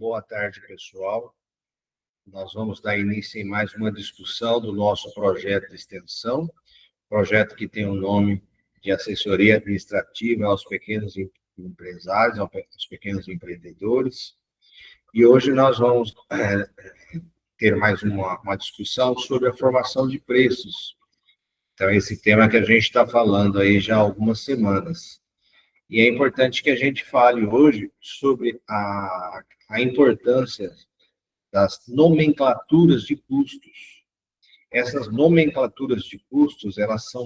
Boa tarde, pessoal. Nós vamos dar início em mais uma discussão do nosso projeto de extensão, projeto que tem o nome de Assessoria Administrativa aos Pequenos Empresários, aos Pequenos Empreendedores. E hoje nós vamos ter mais uma discussão sobre a formação de preços. Então, esse tema que a gente está falando aí já há algumas semanas. E é importante que a gente fale hoje sobre a importância das nomenclaturas de custos. Essas nomenclaturas de custos, elas são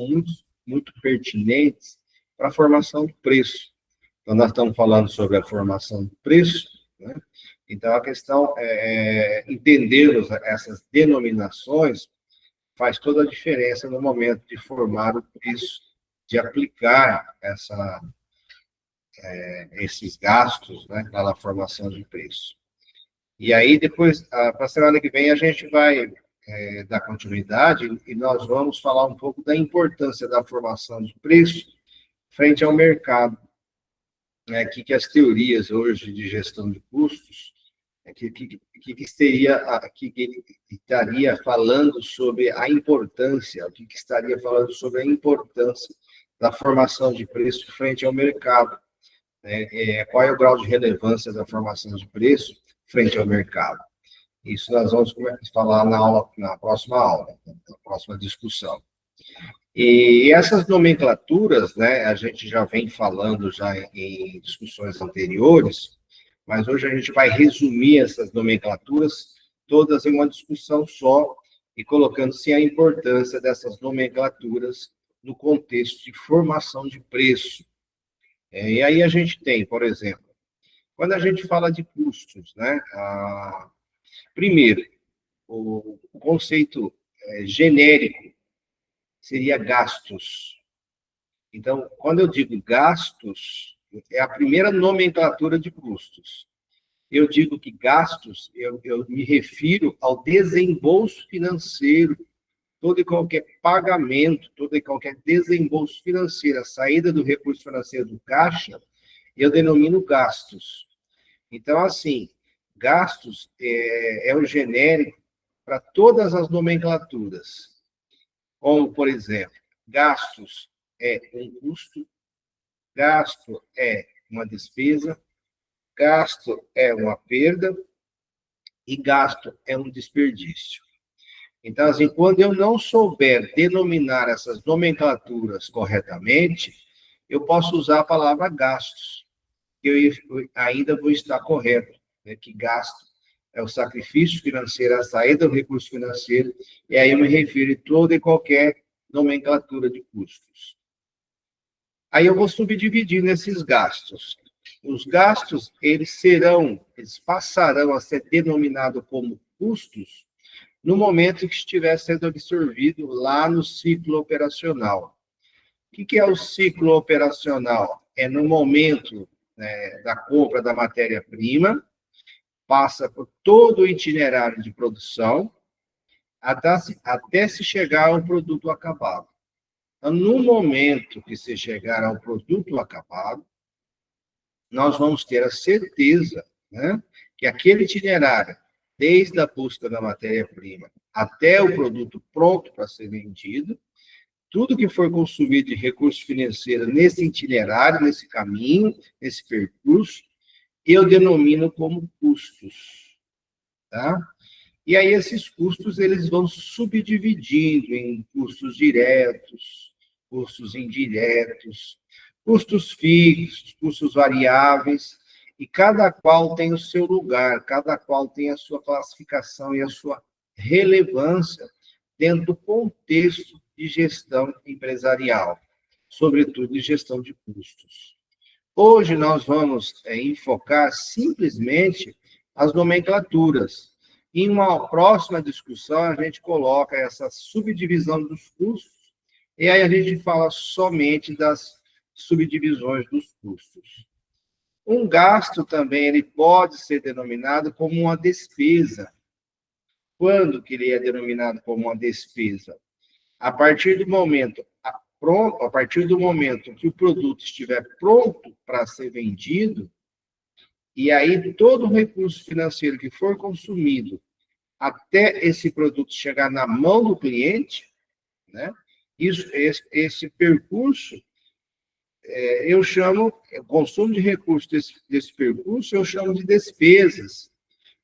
muito pertinentes para a formação do preço. Então, nós estamos falando sobre a formação do preço, né? Então, a questão é entender essas denominações faz toda a diferença no momento de formar o preço, de aplicar esses gastos, né, na formação de preço. E aí, depois, para a semana que vem, a gente vai dar continuidade e nós vamos falar um pouco da importância da formação de preço frente ao mercado. Que as teorias hoje de gestão de custos, que estaria falando sobre a importância, que estaria falando sobre a importância da formação de preço frente ao mercado. Qual é o grau de relevância da formação de preço frente ao mercado? Isso nós vamos falar na próxima aula, na próxima discussão. E essas nomenclaturas, né, a gente já vem falando já em discussões anteriores, mas hoje a gente vai resumir essas nomenclaturas todas em uma discussão só e colocando-se a importância dessas nomenclaturas no contexto de formação de preço. E aí a gente tem, por exemplo, quando a gente fala de custos, né, primeiro, o conceito genérico seria gastos. Então, quando eu digo gastos, é a primeira nomenclatura de custos. Eu digo que gastos, eu me refiro ao desembolso financeiro, todo e qualquer pagamento, todo e qualquer desembolso financeiro, a saída do recurso financeiro do caixa, eu denomino gastos. Então, assim, gastos é o genérico para todas as nomenclaturas. Como, por exemplo, gastos é um custo, gasto é uma despesa, gasto é uma perda e gasto é um desperdício. Então, assim, quando eu não souber denominar essas nomenclaturas corretamente, eu posso usar a palavra gastos, que eu ainda vou estar correto, né? Que gasto é o sacrifício financeiro, a saída do recurso financeiro, e aí eu me refiro a toda e qualquer nomenclatura de custos. Aí eu vou subdividir nesses gastos. Os gastos, eles passarão a ser denominados como custos no momento que estiver sendo absorvido lá no ciclo operacional. O que é o ciclo operacional? É no momento, né, da compra da matéria-prima, passa por todo o itinerário de produção, até se chegar ao produto acabado. Então, no momento que se chegar ao produto acabado, nós vamos ter a certeza, né, que aquele itinerário, desde a busca da matéria-prima até o produto pronto para ser vendido, tudo que for consumido de recurso financeiro nesse itinerário, nesse caminho, nesse percurso, eu denomino como custos, tá? E aí esses custos, eles vão subdividindo em custos diretos, custos indiretos, custos fixos, custos variáveis, e cada qual tem o seu lugar, cada qual tem a sua classificação e a sua relevância dentro do contexto de gestão empresarial, sobretudo de gestão de custos. Hoje nós vamos enfocar simplesmente as nomenclaturas. Em uma próxima discussão, a gente coloca essa subdivisão dos custos, e aí a gente fala somente das subdivisões dos custos. Um gasto também, ele pode ser denominado como uma despesa. Quando que ele é denominado como uma despesa? A partir do momento que o produto estiver pronto para ser vendido, E aí, todo o recurso financeiro que for consumido até esse produto chegar na mão do cliente, né? Esse percurso, eu chamo, o consumo de recursos desse percurso, eu chamo de despesas,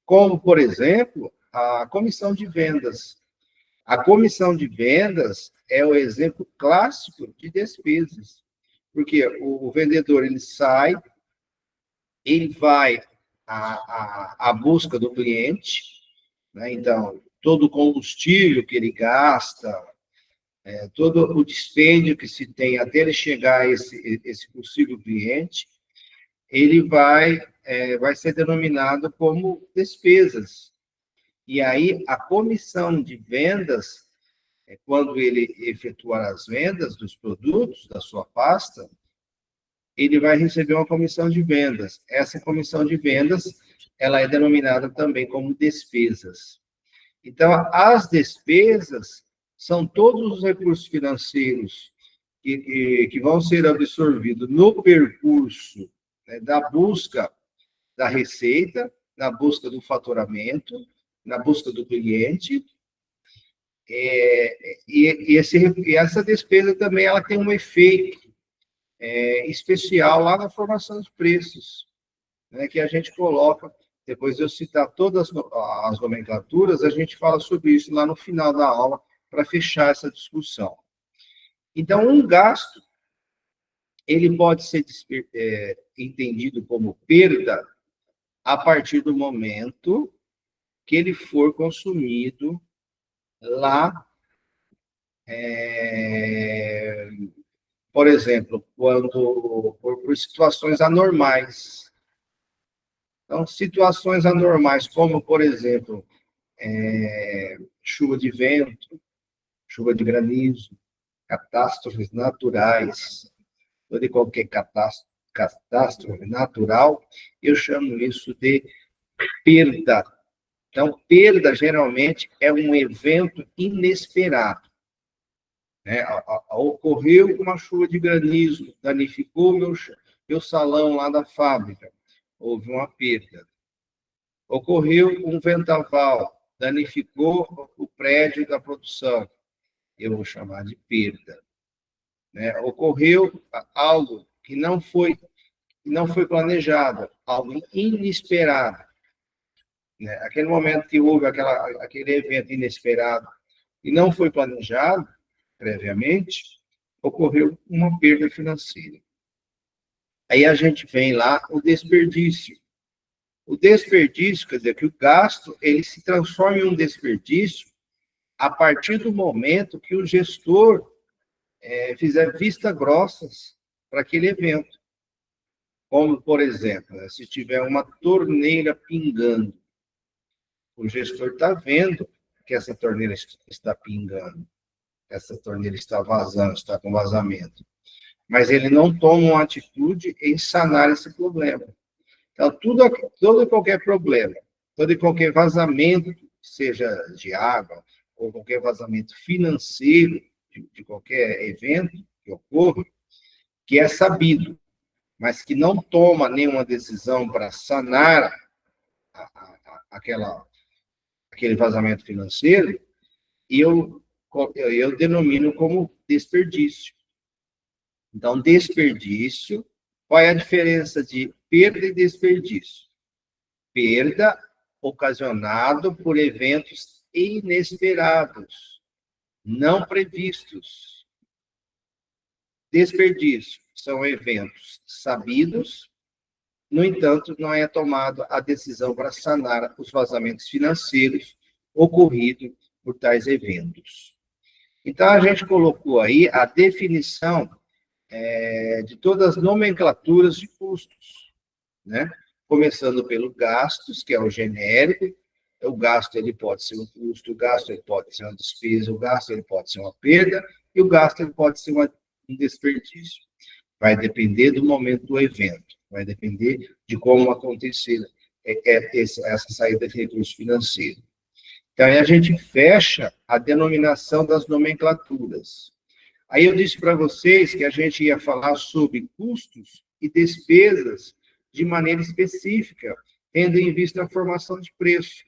como, por exemplo, a comissão de vendas. A comissão de vendas é o exemplo clássico de despesas, porque o vendedor, ele sai, ele vai à busca do cliente, né? Então, todo o combustível que ele gasta, todo o dispêndio que se tem até ele chegar a esse possível cliente, ele vai ser denominado como despesas. E aí, a comissão de vendas, quando ele efetuar as vendas dos produtos da sua pasta, ele vai receber uma comissão de vendas. Essa comissão de vendas, ela é denominada também como despesas. Então, as despesas são todos os recursos financeiros que vão ser absorvidos no percurso, né, da busca da receita, na busca do faturamento, na busca do cliente. E essa despesa também ela tem um efeito especial lá na formação de preços, né, que a gente coloca. Depois de eu citar todas as nomenclaturas, a gente fala sobre isso lá no final da aula, para fechar essa discussão. Então, um gasto, ele pode ser entendido como perda a partir do momento que ele for consumido lá, por exemplo, por situações anormais. Então, situações anormais, como, por exemplo, chuva de vento, chuva de granizo, catástrofes naturais, toda e qualquer catástrofe natural, eu chamo isso de perda. Então, perda, geralmente, é um evento inesperado. Né? Ocorreu uma chuva de granizo, danificou meu salão lá da fábrica, houve uma perda. Ocorreu um vendaval, danificou o prédio da produção, eu vou chamar de perda. Né? Ocorreu algo que não foi planejado, algo inesperado. Né? Aquele momento que houve aquele evento inesperado e não foi planejado previamente, ocorreu uma perda financeira. Aí a gente vem lá o desperdício. O desperdício, quer dizer, que o gasto ele se transforma em um desperdício a partir do momento que o gestor fizer vistas grossas para aquele evento. Como, por exemplo, se tiver uma torneira pingando, o gestor está vendo que essa torneira está pingando, essa torneira está vazando, está com vazamento. Mas ele não toma uma atitude em sanar esse problema. Então, todo e qualquer problema, todo e qualquer vazamento, seja de água, ou qualquer vazamento financeiro, de qualquer evento que ocorra, que é sabido, mas que não toma nenhuma decisão para sanar aquele vazamento financeiro, eu denomino como desperdício. Então, desperdício, qual é a diferença de perda e desperdício? Perda ocasionado por eventos inesperados, não previstos. Desperdício são eventos sabidos, no entanto, não é tomada a decisão para sanar os vazamentos financeiros ocorridos por tais eventos. Então, a gente colocou aí a definição de todas as nomenclaturas de custos, né? Começando pelo gastos, que é o genérico. O gasto ele pode ser um custo, o gasto ele pode ser uma despesa, o gasto ele pode ser uma perda, e o gasto ele pode ser um desperdício. Vai depender do momento do evento, vai depender de como acontecer essa saída de recurso financeiro. Então, aí a gente fecha a denominação das nomenclaturas. Aí eu disse para vocês que a gente ia falar sobre custos e despesas de maneira específica, tendo em vista a formação de preço.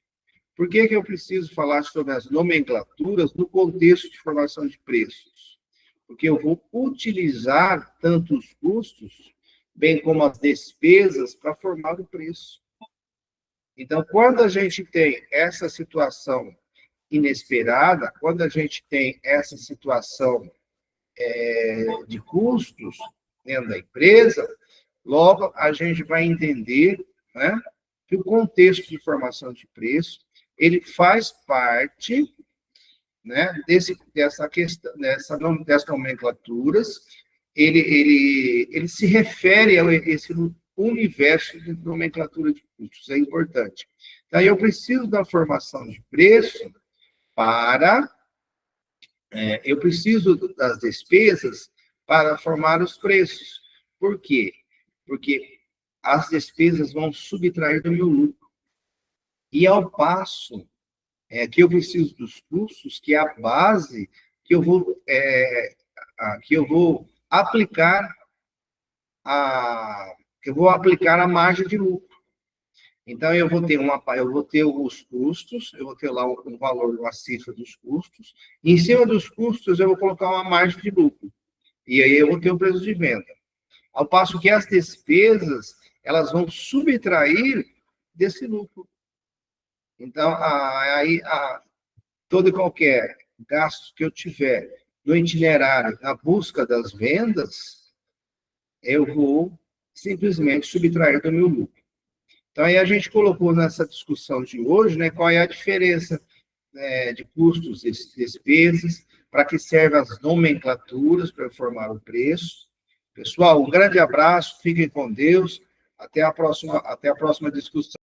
Por que eu preciso falar sobre as nomenclaturas no contexto de formação de preços? Porque eu vou utilizar tanto os custos, bem como as despesas, para formar o preço. Então, quando a gente tem essa situação inesperada, quando a gente tem essa situação de custos dentro da empresa, logo a gente vai entender, né, que o contexto de formação de preço ele faz parte, né, dessa questão, dessas nomenclaturas, ele se refere a esse universo de nomenclatura de custos, é importante. Então, eu preciso da formação de preço para... eu preciso das despesas para formar os preços. Por quê? Porque as despesas vão subtrair do meu lucro. E ao passo que eu preciso dos custos, que é a base que eu vou aplicar a margem de lucro. Então, eu vou ter os custos, eu vou ter lá um valor, uma cifra dos custos, e em cima dos custos eu vou colocar uma margem de lucro. E aí eu vou ter o preço de venda. Ao passo que as despesas, elas vão subtrair desse lucro. Então, todo e qualquer gasto que eu tiver no itinerário, na busca das vendas, eu vou simplesmente subtrair do meu lucro. Então, aí a gente colocou nessa discussão de hoje, né, qual é a diferença de custos e despesas, para que servem as nomenclaturas para formar o preço. Pessoal, um grande abraço, fiquem com Deus, até a próxima discussão.